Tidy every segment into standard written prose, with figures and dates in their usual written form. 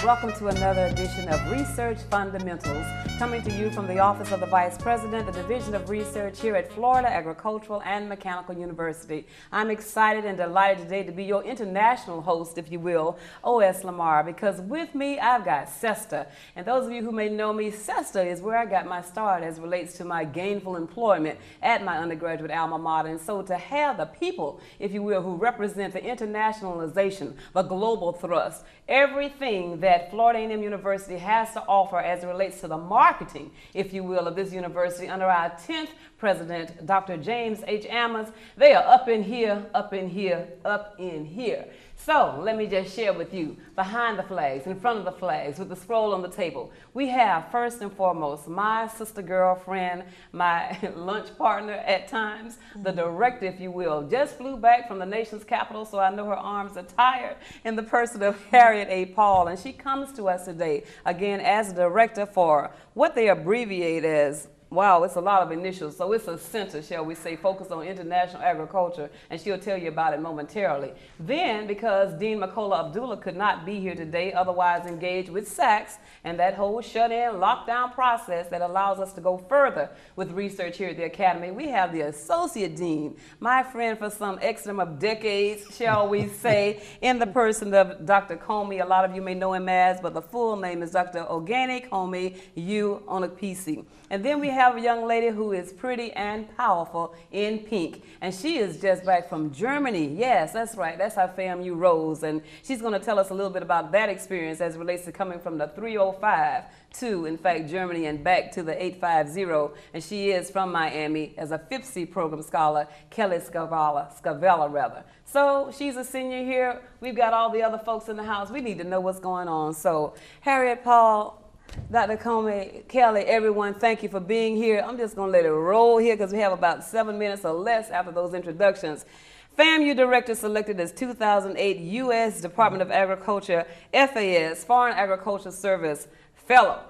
Welcome to another edition of Research Fundamentals, coming to you from the Office of the Vice President, the Division of Research here at Florida Agricultural and Mechanical University. I'm excited and delighted today to be your international host, if you will, O.S. Lamar, because with me I've got SESTA. And those of you who may know me, SESTA is where I got my start as relates to my gainful employment at my undergraduate alma mater. And so to have the people, if you will, who represent the internationalization, the global thrust, everything that Florida A&M University has to offer as it relates to the marketing, if you will, of this university under our 10th president, Dr. James H. Ammons. They are up in here, up in here, up in here. So let me just share with you, behind the flags, in front of the flags, with the scroll on the table, we have first and foremost my sister girlfriend, my lunch partner at times, the director, if you will, just flew back from the nation's capital, so I know her arms are tired, in the person of Harriet A. Paul. And she comes to us today, again, as a director for what they abbreviate as, wow, it's a lot of initials, so it's a center, shall we say, focused on international agriculture, and she'll tell you about it momentarily. Then, because Dean Makola Abdullah could not be here today, otherwise engaged with SACS and that whole shut-in, lockdown process that allows us to go further with research here at the Academy, we have the Associate Dean, my friend for some X number of decades, shall we say, in the person of Dr. Comey. A lot of you may know him as, but the full name is Dr. Ogani Comey U on a PC. And then we have a young lady who is pretty and powerful in pink. And she is just back from Germany. Yes, that's right. That's how FAMU rolls. And she's going to tell us a little bit about that experience as it relates to coming from the 305 to, in fact, Germany and back to the 850. And she is from Miami as a FIPSI program scholar, Kelly Scavella rather. So she's a senior here. We've got all the other folks in the house. We need to know what's going on. So Harriet Paul, Dr. Comey, Kelly, everyone, thank you for being here. I'm just going to let it roll here because we have about 7 minutes or less after those introductions. FAMU Director selected as 2008 U.S. Department of Agriculture FAS, Foreign Agriculture Service Fellow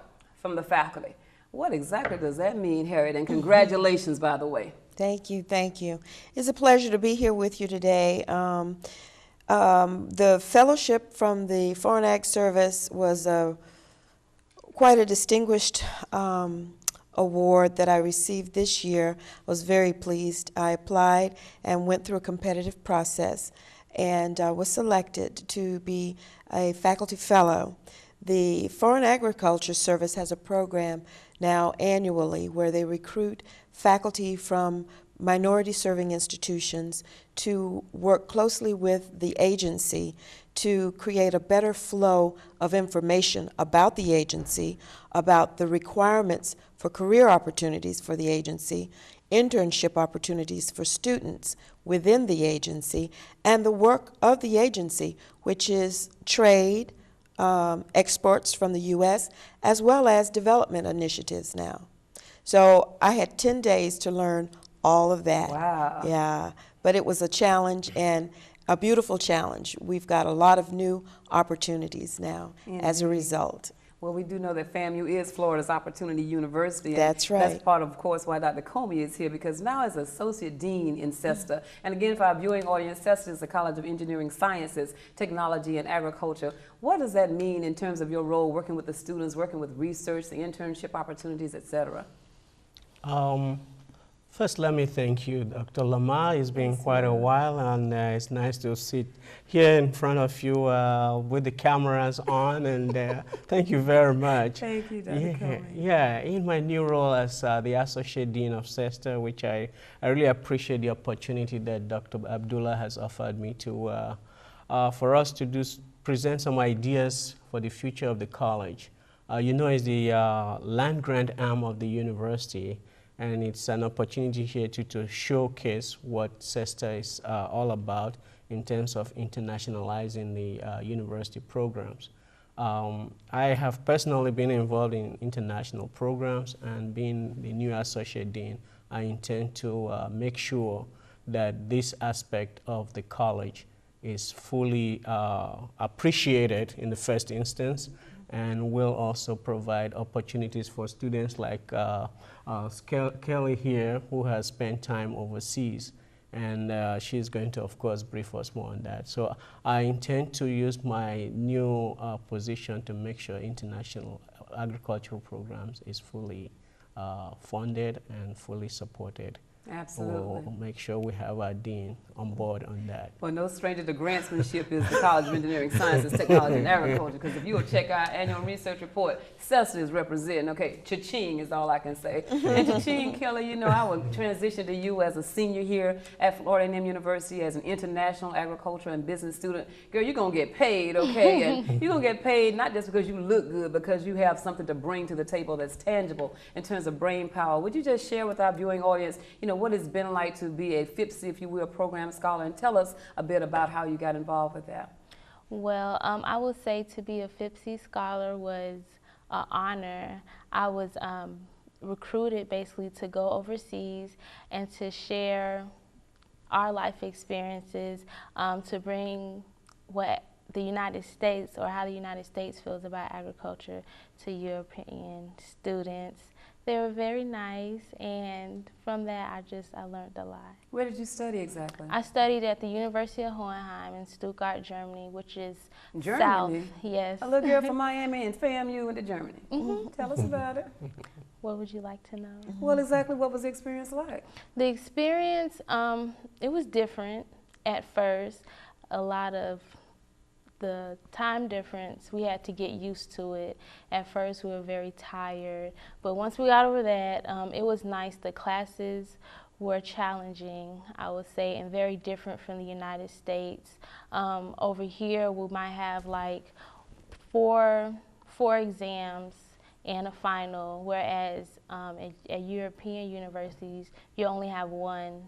from the faculty. What exactly does that mean, Harriet? And congratulations, by the way. Thank you, thank you. It's a pleasure to be here with you today. The fellowship from the Foreign Ag Service was quite a distinguished award that I received this year. I was very pleased. I applied and went through a competitive process and was selected to be a faculty fellow. The Foreign Agriculture Service has a program now annually where they recruit faculty from minority-serving institutions to work closely with the agency to create a better flow of information about the agency, about the requirements for career opportunities for the agency, internship opportunities for students within the agency, and the work of the agency, which is trade, exports from the U.S., as well as development initiatives now. So I had 10 days to learn all of that. Wow. Yeah, but it was a challenge and a beautiful challenge. We've got a lot of new opportunities now as a result. Well, we do know that FAMU is Florida's Opportunity University. That's right. That's part of course, why Dr. Comey is here, because now as Associate Dean in SESTA, and again, for our viewing audience, SESTA is the College of Engineering Sciences, Technology, and Agriculture. What does that mean in terms of your role working with the students, working with research, the internship opportunities, et cetera? First, let me thank you, Dr. Lamar. It's been quite a while, and it's nice to sit here in front of you with the cameras on, and thank you very much. Thank you, Dr. Comey. Yeah, in my new role as the Associate Dean of SESTA, which I really appreciate the opportunity that Dr. Abdullah has offered me to, for us to present some ideas for the future of the college. You know, it's the land grant arm of the university, and it's an opportunity here to showcase what SESTA is all about in terms of internationalizing the university programs. I have personally been involved in international programs, and being the new Associate Dean, I intend to make sure that this aspect of the college is fully appreciated in the first instance, and will also provide opportunities for students like Kelly here, who has spent time overseas and she's going to, of course, brief us more on that. So I intend to use my new position to make sure international agricultural programs is fully funded and fully supported. Absolutely. We'll make sure we have our dean on board on that. Well, no stranger to grantsmanship is the College of Engineering Sciences, Technology, and Agriculture, because if you will check our annual research report, CESA is representing. Okay, cha-ching is all I can say. And cha-ching, Kelly, you know, I will transition to you as a senior here at Florida A&M University as an international agriculture and business student. Girl, you're going to get paid, okay? And you're going to get paid not just because you look good, because you have something to bring to the table that's tangible in terms of brain power. Would you just share with our viewing audience, you know, what it's been like to be a FIPSI, if you will, program scholar, and tell us a bit about how you got involved with that. Well, I would say to be a FIPSI scholar was an honor. I was recruited basically to go overseas and to share our life experiences, to bring what the United States, or how the United States feels about agriculture, to European students. They were very nice, and from that I learned a lot. Where did you study exactly? I studied at the University of Hohenheim in Stuttgart, Germany, which is Germany? south. Yes. A little girl from Miami and FAMU went to Germany. Tell us about it. What would you like to know? Well, exactly what was the experience like? The experience, it was different at first. A lot of the time difference, we had to get used to it. At first we were very tired, but once we got over that, it was nice. The classes were challenging, I would say, and very different from the United States. Over here we might have like four exams and a final, whereas at European universities you only have one,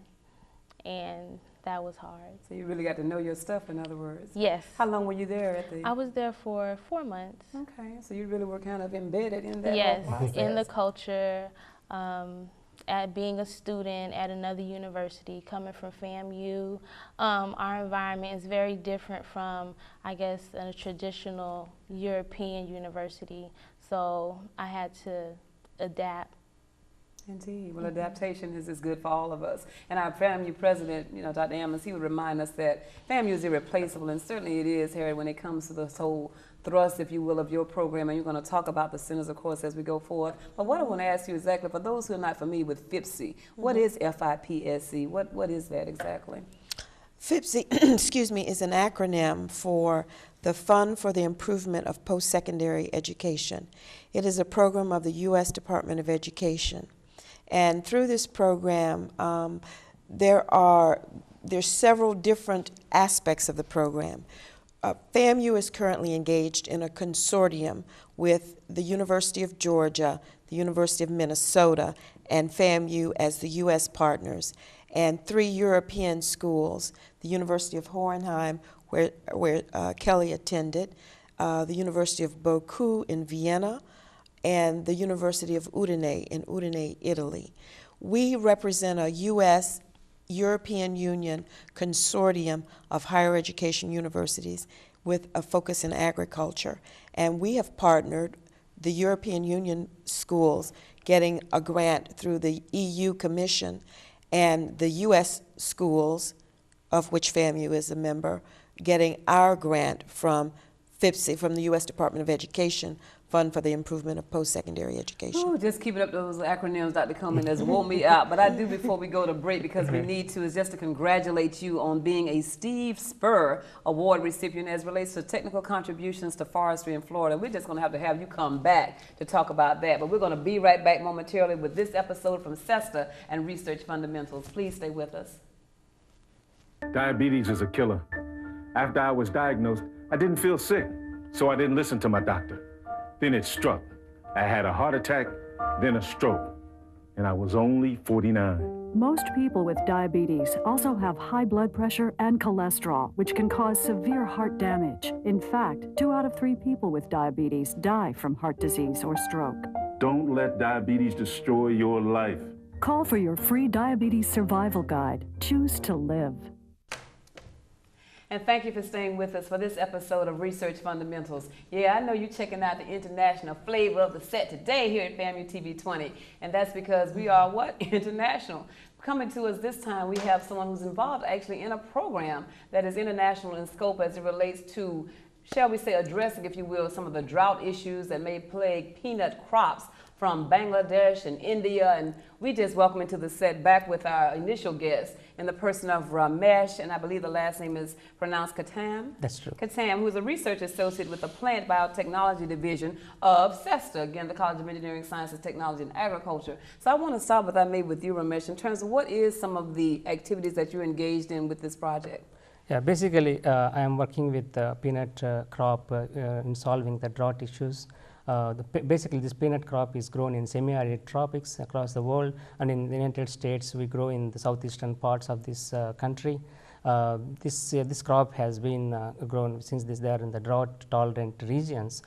and that was hard. So you really got to know your stuff, in other words. Yes. How long were you there at the? I was there for 4 months. Okay, so you really were kind of embedded in that Yes, whole process. in the culture, at being a student at another university, coming from FAMU. Our environment is very different from, I guess, a traditional European university. So I had to adapt. Indeed. Well, adaptation is good for all of us. And our FAMU president, you know, Dr. Ammons, he would remind us that FAMU is irreplaceable, and certainly it is, Harry, when it comes to this whole thrust, if you will, of your program. And you're going to talk about the centers, of course, as we go forward. But what I want to ask you exactly, for those who are not familiar with FIPSI, what is FIPSC? What is that exactly? FIPSI, excuse me, is an acronym for the Fund for the Improvement of Post-Secondary Education. It is a program of the U.S. Department of Education. And through this program, there's several different aspects of the program. FAMU is currently engaged in a consortium with the University of Georgia, the University of Minnesota, and FAMU as the U.S. partners, and 3 European schools, the University of Hohenheim, where Kelly attended, the University of Bocoup in Vienna, and the University of Udine in Udine, Italy. We represent a U.S. European Union consortium of higher education universities with a focus in agriculture. And we have partnered the European Union schools getting a grant through the EU Commission, and the U.S. schools, of which FAMU is a member, getting our grant from FIPSI, from the U.S. Department of Education, Fund for the Improvement of Post-Secondary Education. Ooh, just keeping up those acronyms, Dr. Coleman, that's wore me out. But I do, before we go to break, because we need to, is just to congratulate you on being a Steve Spur Award recipient as relates to technical contributions to forestry in Florida. We're just going to have you come back to talk about that. But we're going to be right back momentarily with this episode from CESTA and Research Fundamentals. Please stay with us. Diabetes is a killer. After I was diagnosed, I didn't feel sick, so I didn't listen to my doctor. Then it struck. I had a heart attack, then a stroke, and I was only 49. Most people with diabetes also have high blood pressure and cholesterol, which can cause severe heart damage. In fact, 2 out of 3 people with diabetes die from heart disease or stroke. Don't let diabetes destroy your life. Call for your free diabetes survival guide. Choose to live. And thank you for staying with us for this episode of Research Fundamentals. Yeah, I know you're checking out the international flavor of the set today here at FAMU TV 20. And that's because we are what? International. Coming to us this time, we have someone who's involved actually in a program that is international in scope as it relates to, shall we say, addressing, if you will, some of the drought issues that may plague peanut crops from Bangladesh and India. And we just welcome into the set back with our initial guest in the person of Ramesh, and I believe the last name is pronounced Katam. That's true. Katam, who is a research associate with the Plant Biotechnology Division of CESTA, again, the College of Engineering, Sciences, Technology, and Agriculture. So I want to start with, with you, Ramesh, in terms of what is some of the activities that you're engaged in with this project? Yeah, basically, I am working with the peanut crop in solving the drought issues. Basically, this peanut crop is grown in semi-arid tropics across the world, and in the United States, we grow in the southeastern parts of this country. This crop has been grown since they are in the drought-tolerant regions.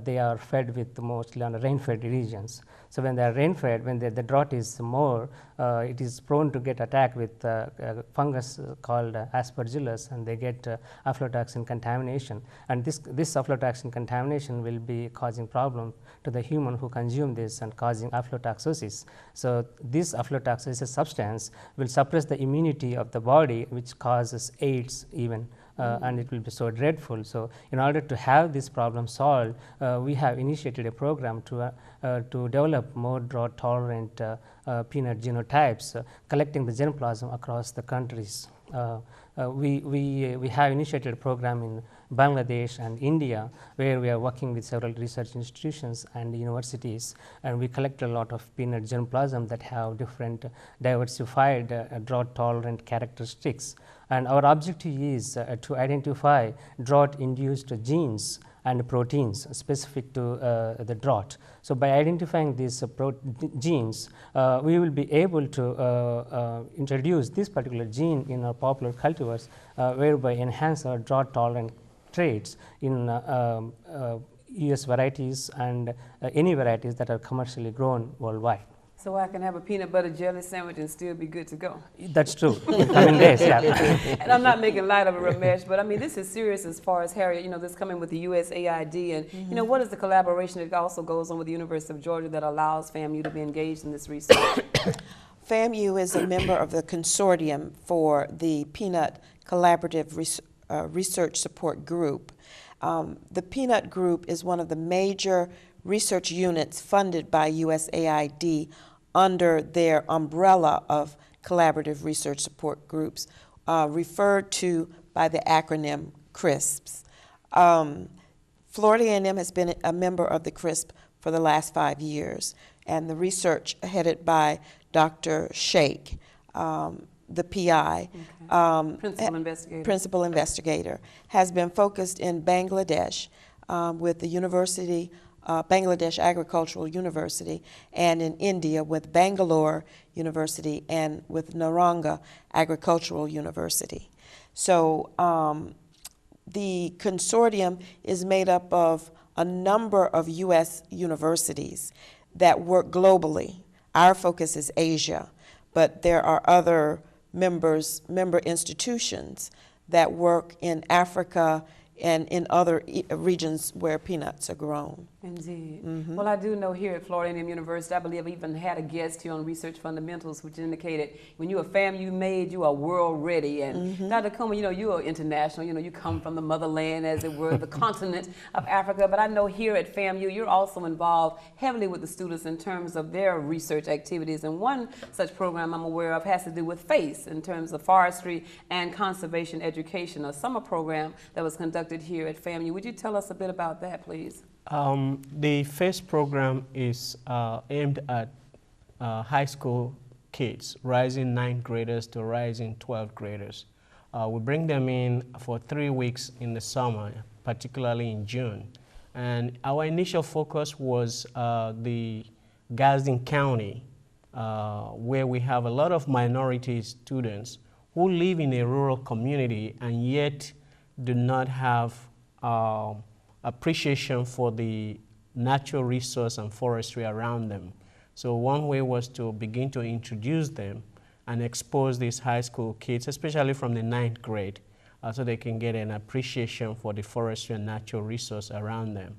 They are fed with mostly on the rain-fed regions. So when they are rain-fed, when the drought is more, it is prone to get attacked with a fungus called aspergillus, and they get aflatoxin contamination. And this aflatoxin contamination will be causing problem to the human who consume this and causing aflatoxosis. So this aflatoxosis substance will suppress the immunity of the body, which causes AIDS even. And it will be so dreadful. So in order to have this problem solved, we have initiated a program to develop more drought-tolerant peanut genotypes, collecting the germplasm across the countries. We have initiated a program in Bangladesh and India, where we are working with several research institutions and universities, and we collect a lot of peanut germplasm that have different diversified drought-tolerant characteristics. And our objective is to identify drought-induced genes and proteins specific to the drought. So by identifying these genes, we will be able to introduce this particular gene in our popular cultivars, whereby enhance our drought-tolerant traits in US varieties and any varieties that are commercially grown worldwide. So I can have a peanut butter jelly sandwich and still be good to go. That's true. In coming days, yeah. And I'm not making light of it, Ramesh, but I mean, this is serious as far as Harriet, this coming with the USAID, and what is the collaboration that also goes on with the University of Georgia that allows FAMU to be engaged in this research? FAMU is a member of the consortium for the Peanut Collaborative Research Support Group. The Peanut Group is one of the major research units funded by USAID under their umbrella of collaborative research support groups, referred to by the acronym CRISPs. Florida A&M has been a member of the CRISP for the last 5 years, and the research headed by Dr. Sheikh, the PI, principal investigator, has been focused in Bangladesh with the University Bangladesh Agricultural University, and in India with Bangalore University and with Naranga Agricultural University. So the consortium is made up of a number of U.S. universities that work globally. Our focus is Asia, but there are other member institutions that work in Africa and in other regions where peanuts are grown. Indeed. Well, I do know here at Florida A&M University, I believe I've even had a guest here on Research Fundamentals, which indicated when you're a FAMU made, you are world ready. And Dr. Comer, you are international. You come from the motherland, as it were, the continent of Africa. But I know here at FAMU, you're also involved heavily with the students in terms of their research activities. And one such program I'm aware of has to do with FACE in terms of forestry and conservation education, a summer program that was conducted here at FAMU. Would you tell us a bit about that, please? The FACE program is aimed at high school kids, rising 9th graders to rising 12th graders. We bring them in for 3 weeks in the summer, particularly in June. And our initial focus was the Gadsden County, where we have a lot of minority students who live in a rural community and yet do not have appreciation for the natural resource and forestry around them. So one way was to begin to introduce them and expose these high school kids, especially from the 9th grade, so they can get an appreciation for the forestry and natural resource around them.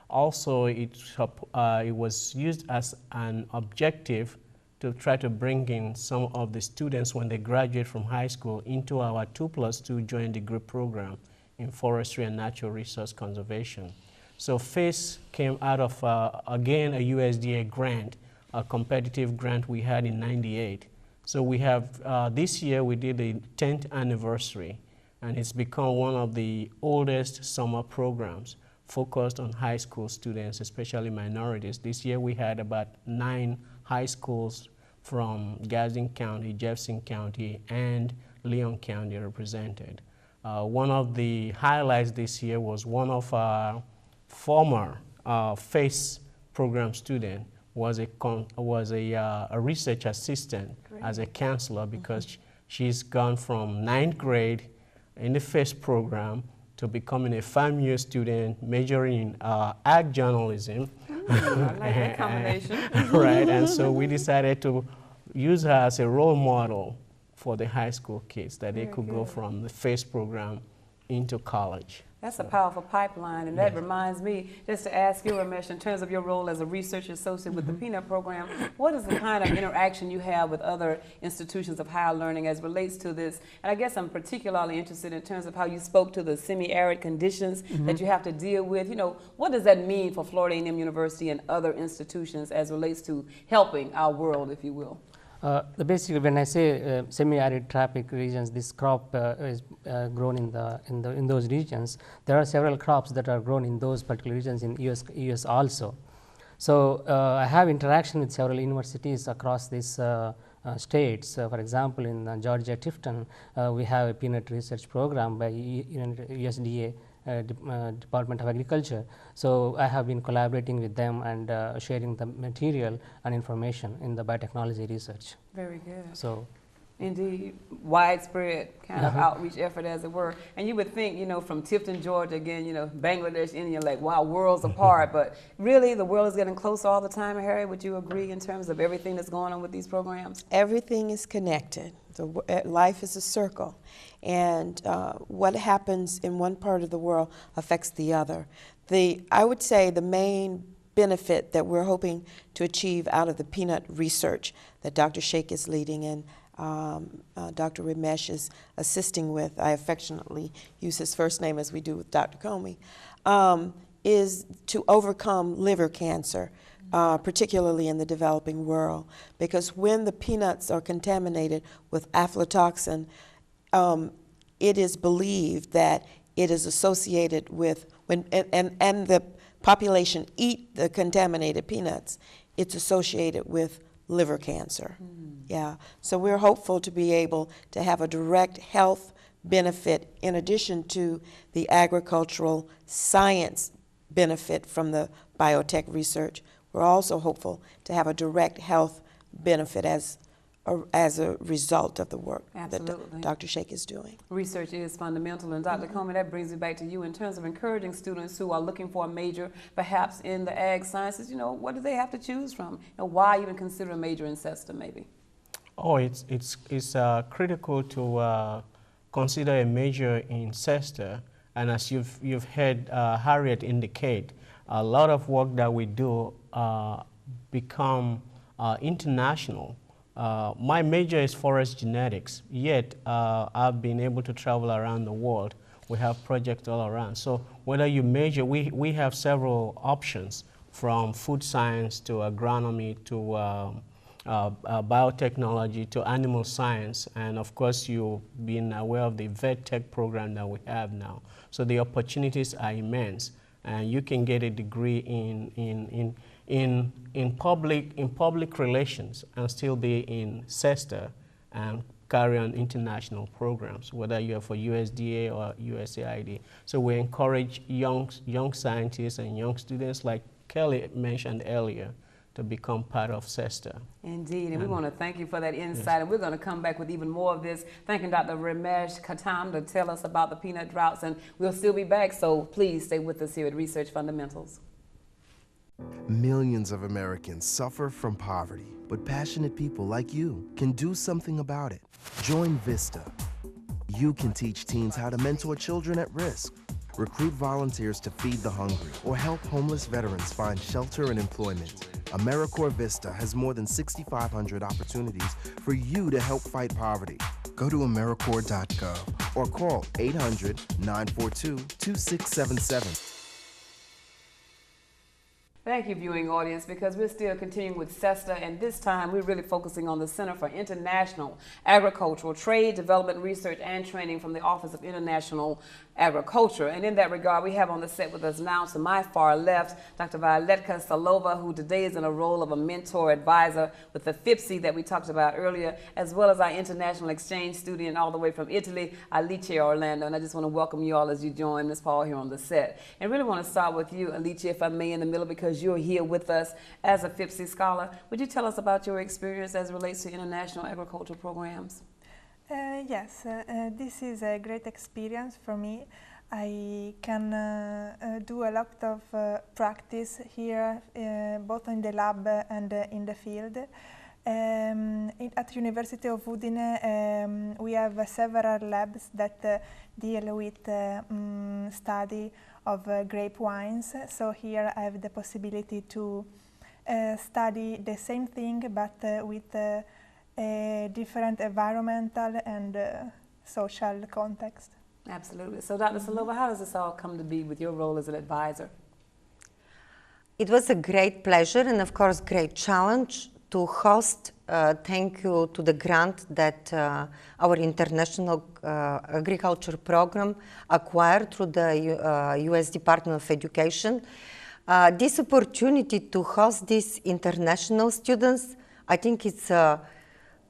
Also, it was used as an objective to try to bring in some of the students when they graduate from high school into our 2+2 joint degree program in forestry and natural resource conservation. So FACE came out of, again, a USDA grant, a competitive grant we had in '98. So we have, this year we did the 10th anniversary, and it's become one of the oldest summer programs focused on high school students, especially minorities. This year we had about 9 high schools from Gadsden County, Jefferson County, and Leon County represented. One of the highlights this year was one of our former FACE program student was a research assistant as a counselor, because she's gone from 9th grade in the FACE program to becoming a FAMU student majoring in ag journalism. I like that combination. Right, and so we decided to use her as a role model for the high school kids, that they could go from the FACE program into college. That's a powerful pipeline, and that reminds me just to ask you, Ramesh, in terms of your role as a research associate with the Peanut Program, what is the kind of interaction you have with other institutions of higher learning as relates to this? And I guess I'm particularly interested in terms of how you spoke to the semi-arid conditions that you have to deal with. You know, what does that mean for Florida A&M University and other institutions as relates to helping our world, if you will? Basically, when I say semi-arid tropic regions, this crop is grown in those regions. There are several crops that are grown in those particular regions in US also. So I have interaction with several universities across these states. For example, in Georgia Tifton, we have a peanut research program by USDA. Department of Agriculture. So I have been collaborating with them and sharing the material and information in the biotechnology research. Very good. So, indeed, widespread kind of outreach effort, as it were. And you would think, you know, from Tifton, Georgia, again, you know, Bangladesh, India, like, wow, worlds apart. But really, the world is getting closer all the time. Harry, would you agree in terms of everything that's going on with these programs? Everything is connected. Life is a circle. And what happens in one part of the world affects the other. I would say the main benefit that we're hoping to achieve out of the peanut research that Dr. Sheikh is leading and Dr. Ramesh is assisting with, I affectionately use his first name as we do with Dr. Comey, is to overcome liver cancer, particularly in the developing world. Because when the peanuts are contaminated with aflatoxin, it is believed that it is associated with, and the population eat the contaminated peanuts, it's associated with liver cancer. Yeah, so we're hopeful to be able to have a direct health benefit in addition to the agricultural science benefit from the biotech research. We're also hopeful to have a direct health benefit as a result of the work that Dr. Sheikh is doing. Research is fundamental. And Dr. Comey, that brings me back to you in terms of encouraging students who are looking for a major, perhaps in the ag sciences, you know, what do they have to choose from? And why even consider a major in SESTA maybe? Oh, it's critical to consider a major in SESTA. And as you've heard Harriet indicate, a lot of work that we do become international. My major is forest genetics, yet I've been able to travel around the world. We have projects all around. So whether you major, we have several options, from food science to agronomy to biotechnology to animal science. And of course, you've been aware of the vet tech program that we have now. So the opportunities are immense. And you can get a degree in public relations and still be in SESTA and carry on international programs, whether you're for USDA or USAID. So we encourage young scientists and young students, like Kelly mentioned earlier, to become part of SESTA. Indeed, and we want to thank you for that insight, and we're going to come back with even more of this, thanking Dr. Ramesh Khatam to tell us about the peanut droughts, and we'll still be back, so please stay with us here at Research Fundamentals. Millions of Americans suffer from poverty, but passionate people like you can do something about it. Join VISTA. You can teach teens how to mentor children at risk, recruit volunteers to feed the hungry, or help homeless veterans find shelter and employment. AmeriCorps Vista has more than 6,500 opportunities for you to help fight poverty. Go to AmeriCorps.gov or call 800-942-2677. Thank you, viewing audience, because we're still continuing with CESTA, and this time we're really focusing on the Center for International Agricultural Trade, Development, Research, and Training from the Office of International Agriculture. And in that regard, we have on the set with us now, to my far left, Dr. Violetka Salova, who today is in a role of a mentor advisor with the FIPSI that we talked about earlier, as well as our international exchange student all the way from Italy, Alice Orlando. And I just want to welcome you all as you join Ms. Paul here on the set. And really want to start with you, Alice, if I may, in the middle, because you're here with us as a FIPSI scholar. Would you tell us about your experience as it relates to international agricultural programs? Yes, this is a great experience for me. I can do a lot of practice here, both in the lab and in the field. At University of Udine, we have several labs that deal with study of grape wines. So here I have the possibility to study the same thing, but with a different environmental and social context. Absolutely. So Dr. Salova, how does this all come to be with your role as an advisor? It was a great pleasure and of course great challenge to host. Thank you to the grant that our international agriculture program acquired through the US Department of Education. This opportunity to host these international students, I think it's a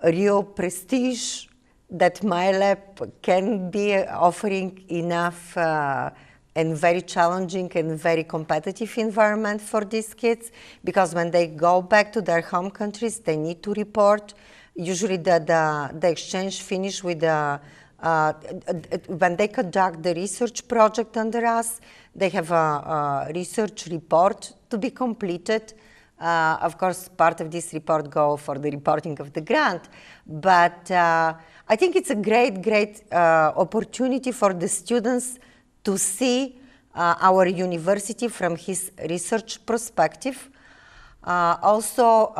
real prestige that my lab can be offering enough and very challenging and very competitive environment for these kids, because when they go back to their home countries, they need to report. Usually the exchange finish with when they conduct the research project under us, they have a research report to be completed. Of course, part of this report go for the reporting of the grant, but I think it's a great opportunity for the students to see our university from his research perspective. Also,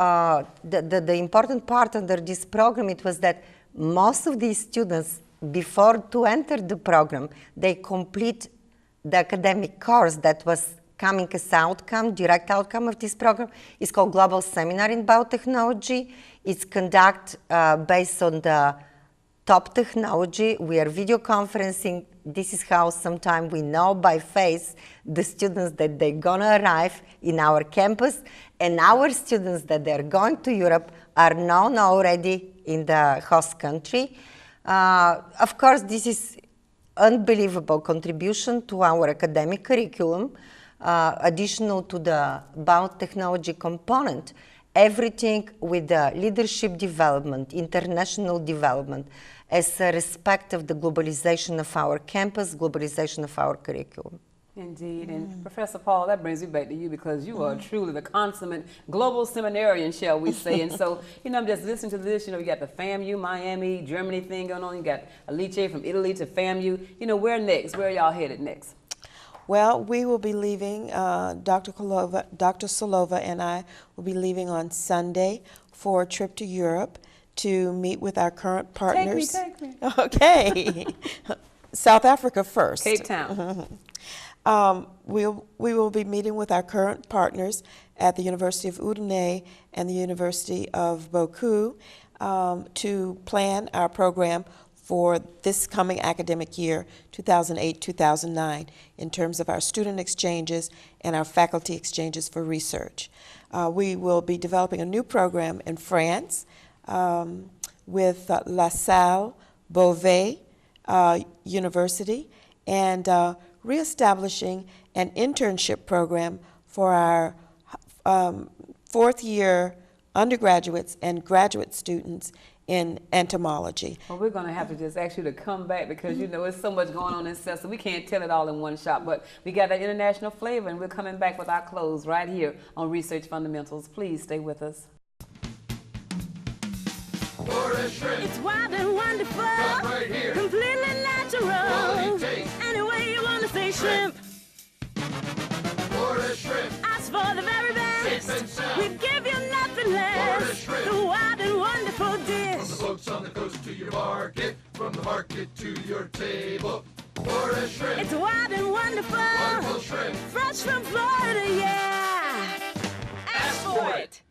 the important part under this program, it was that most of these students, before to enter the program, they complete the academic course that was coming as outcome, direct outcome of this program. It's called Global Seminar in Biotechnology. It's conducted based on the top technology. We are video conferencing. This is how sometimes we know by face the students that they're gonna arrive in our campus, and our students that they're going to Europe are known already in the host country. Of course, this is unbelievable contribution to our academic curriculum, additional to the biotechnology component. Everything with the leadership development, international development, as a respect of the globalization of our campus, globalization of our curriculum. Indeed. And Professor Paul, that brings me back to you, because you are truly the consummate global seminarian, shall we say. And so, I'm just listening to this, you got the FAMU, Miami, Germany thing going on. You got Alice from Italy to FAMU. Where next? Where are y'all headed next? Well, we will be leaving, Dr. Salova and I will be leaving on Sunday for a trip to Europe to meet with our current partners. Take me. Okay. South Africa first. Cape Town. We will be meeting with our current partners at the University of Udine and the University of Boku to plan our program for this coming academic year, 2008-2009, in terms of our student exchanges and our faculty exchanges for research. We will be developing a new program in France with La Salle Beauvais University, and reestablishing an internship program for our fourth-year undergraduates and graduate students in entomology. Well, we're going to have to just ask you to come back, because there's so much going on in CESTA. We can't tell it all in one shot, but we got that international flavor, and we're coming back with our close right here on Research Fundamentals. Please stay with us. It's wild and wonderful, right here. Completely mackerel. Any way you wanna say shrimp. Ask for the very best. We give you nothing less. The wild and wonderful dish. From the boats on the coast to your market, from the market to your table. Shrimp. It's wild and wonderful shrimp. Fresh from Florida, yeah. Ask for it.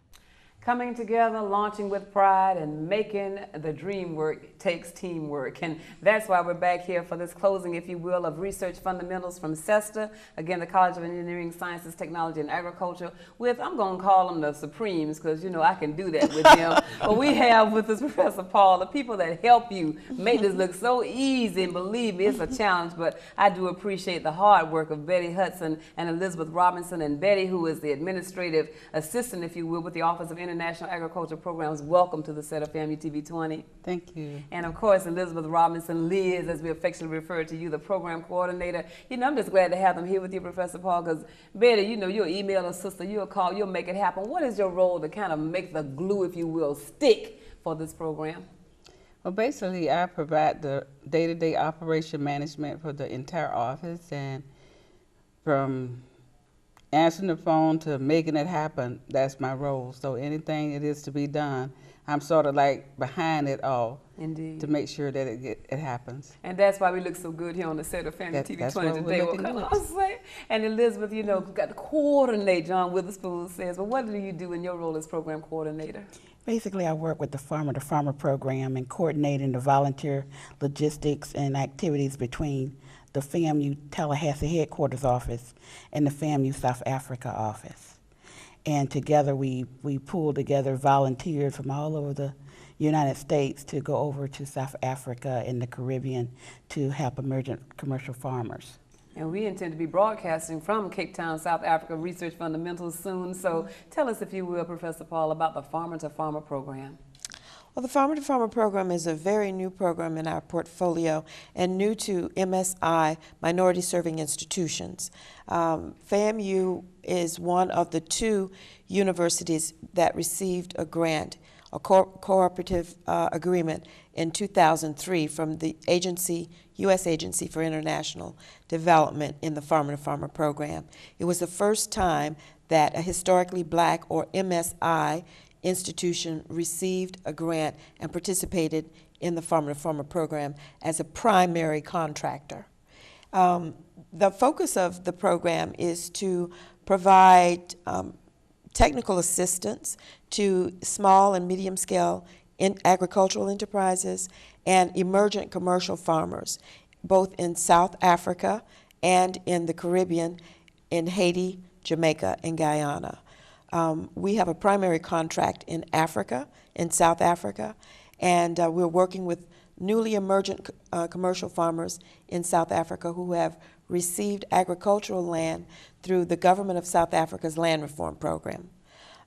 Coming together, launching with pride, and making the dream work takes teamwork. And that's why we're back here for this closing, if you will, of Research Fundamentals from CESTA. Again, the College of Engineering, Sciences, Technology, and Agriculture with, I'm going to call them the Supremes, because, you know, I can do that with them. But we have with us Professor Paul, the people that help you make this look so easy. And believe me, it's a challenge, but I do appreciate the hard work of Betty Hudson and Elizabeth Robinson. And Betty, who is the administrative assistant, if you will, with the Office of International Agriculture Programs. Welcome to the set of FAMU TV 20. Thank you. And of course, Elizabeth Robinson, Liz, as we affectionately refer to you, the program coordinator. You know, I'm just glad to have them here with you, Professor Paul, because Betty, you know, you'll email a sister, you'll call, you'll make it happen. What is your role to kind of make the glue, if you will, stick for this program? Well, basically, I provide the day-to-day operation management for the entire office, and from answering the phone to making it happen, that's my role. So anything it is to be done, I'm sort of like behind it all. Indeed. To make sure that it happens. And that's why we look so good here on the set of FAMU TV 20 today. And Elizabeth, you know, got to coordinate, John Witherspoon says, but what do you do in your role as program coordinator? Basically, I work with the Farmer to Farmer program and coordinating the volunteer logistics and activities between the FAMU Tallahassee headquarters office and the FAMU South Africa office. And together we pool together volunteers from all over the United States to go over to South Africa and the Caribbean to help emergent commercial farmers. And we intend to be broadcasting from Cape Town, South Africa, Research Fundamentals soon. So tell us, if you will, Professor Paul, about the Farmer to Farmer program. Well, the Farmer to Farmer program is a very new program in our portfolio and new to MSI, Minority Serving Institutions. FAMU is one of the 2 universities that received a grant, a cooperative agreement in 2003 from the agency, U.S. Agency for International Development in the Farmer to Farmer program. It was the first time that a historically black, or MSI, institution received a grant and participated in the Farmer to Farmer program as a primary contractor. The focus of the program is to provide technical assistance to small and medium scale agricultural enterprises and emergent commercial farmers, both in South Africa and in the Caribbean, in Haiti, Jamaica, and Guyana. We have a primary contract in Africa, in South Africa, and we're working with newly emergent commercial farmers in South Africa who have received agricultural land through the government of South Africa's land reform program.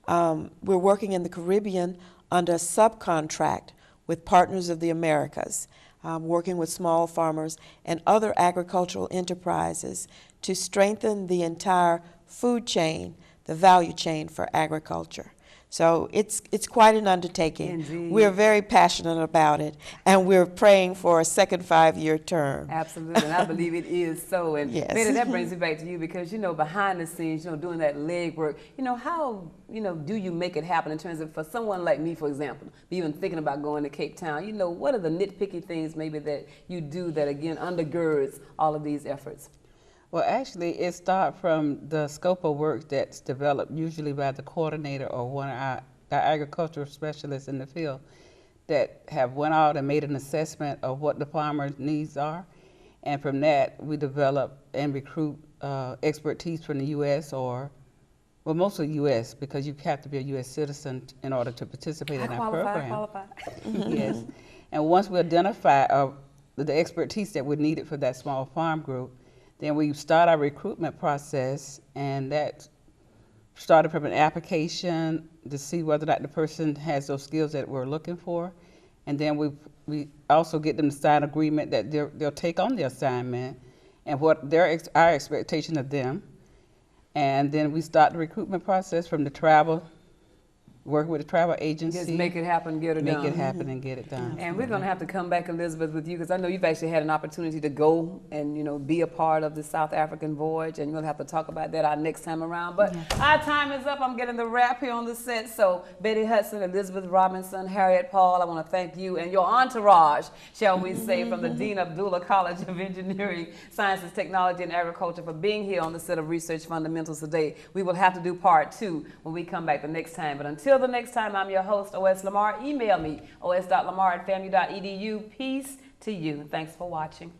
We're working in the Caribbean under a subcontract with Partners of the Americas, working with small farmers and other agricultural enterprises to strengthen the entire food chain, the value chain for agriculture. So it's quite an undertaking. Indeed. We're very passionate about it, and we're praying for a second 5-year term. Absolutely, and I believe it is so. And yes. Betty, that brings me back to you, because, you know, behind the scenes, you know, doing that legwork, you know, how, you know, do you make it happen in terms of, for someone like me, for example, even thinking about going to Cape Town, you know, what are the nitpicky things maybe that you do that, again, undergirds all of these efforts? Well, actually, it starts from the scope of work that's developed usually by the coordinator or one of our agricultural specialists in the field that have went out and made an assessment of what the farmer's needs are. And from that, we develop and recruit expertise from the U.S. or, well, mostly U.S., because you have to be a U.S. citizen in order to participate in our program. Qualify. Yes. And once we identify the expertise that we needed for that small farm group, then we start our recruitment process, and that started from an application to see whether or not the person has those skills that we're looking for. And then we also get them to sign an agreement that they'll take on the assignment and what our expectation of them. And then we start the recruitment process from the travel work with a travel agency. Just make it happen, get it done. Make it happen and get it done. And we're going to have to come back, Elizabeth, with you, because I know you've actually had an opportunity to go and, you know, be a part of the South African voyage, and we'll have to talk about that our next time around. But our time is up. I'm getting the wrap here on the set. So Betty Hudson, Elizabeth Robinson, Harriet Paul, I want to thank you and your entourage, shall we say, from the Dean Abdullah College of Engineering, Sciences, Technology, and Agriculture for being here on the set of Research Fundamentals today. We will have to do part 2 when we come back the next time. But until the next time, I'm your host, O.S. Lamar. Email me, os.lamar@famu.edu. Peace to you. Thanks for watching.